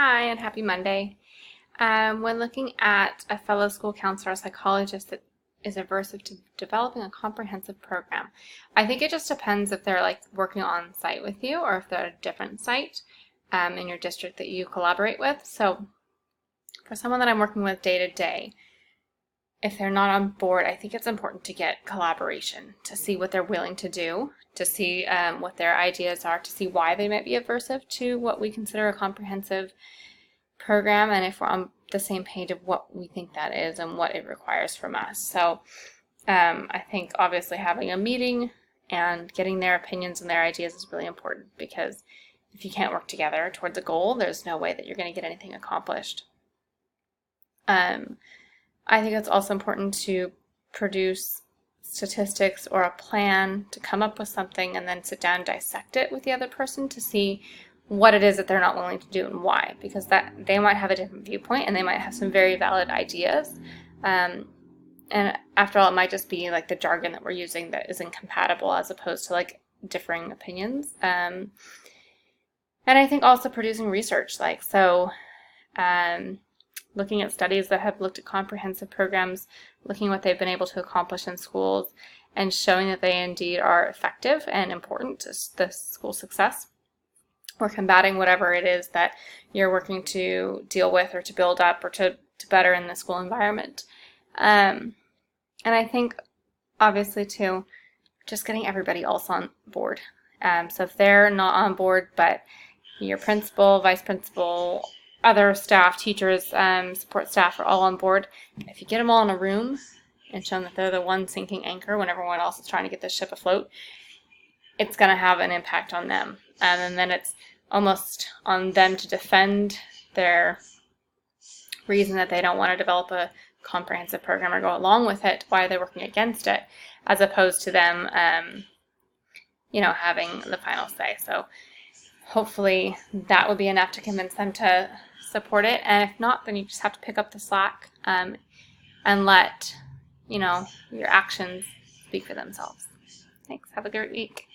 Hi, and happy Monday. When looking at a fellow school counselor or psychologist that is averse to developing a comprehensive program, I think it just depends if they're working on site with you or if they're at a different site in your district that you collaborate with. So for someone that I'm working with day to day, if they're not on board, I think it's important to get collaboration to see what they're willing to do, to see what their ideas are, to see why they might be aversive to what we consider a comprehensive program, and if we're on the same page of what we think that is and what it requires from us. So I think obviously having a meeting and getting their opinions and their ideas is really important, because if you can't work together towards a goal, there's no way that you're going to get anything accomplished. I think it's also important to produce statistics or a plan, to come up with something and then sit down and dissect it with the other person to see what it is that they're not willing to do and why, because that they might have a different viewpoint and they might have some very valid ideas. And after all, it might just be the jargon that we're using that is incompatible as opposed to differing opinions. And I think also producing research, looking at studies that have looked at comprehensive programs, looking at what they've been able to accomplish in schools, and showing that they indeed are effective and important to the school success, or combating whatever it is that you're working to deal with or to build up or to better in the school environment. And I think, obviously, too, just getting everybody else on board. So if they're not on board, but your principal, vice principal, other staff, teachers, support staff are all on board, if you get them all in a room and show them that they're the one sinking anchor when everyone else is trying to get the ship afloat, it's going to have an impact on them. And then it's almost on them to defend their reason that they don't want to develop a comprehensive program or go along with it, why they're working against it, as opposed to them having the final say. So hopefully that would be enough to convince them to support it, and if not, then you just have to pick up the slack and let your actions speak for themselves. Thanks. Have a great week.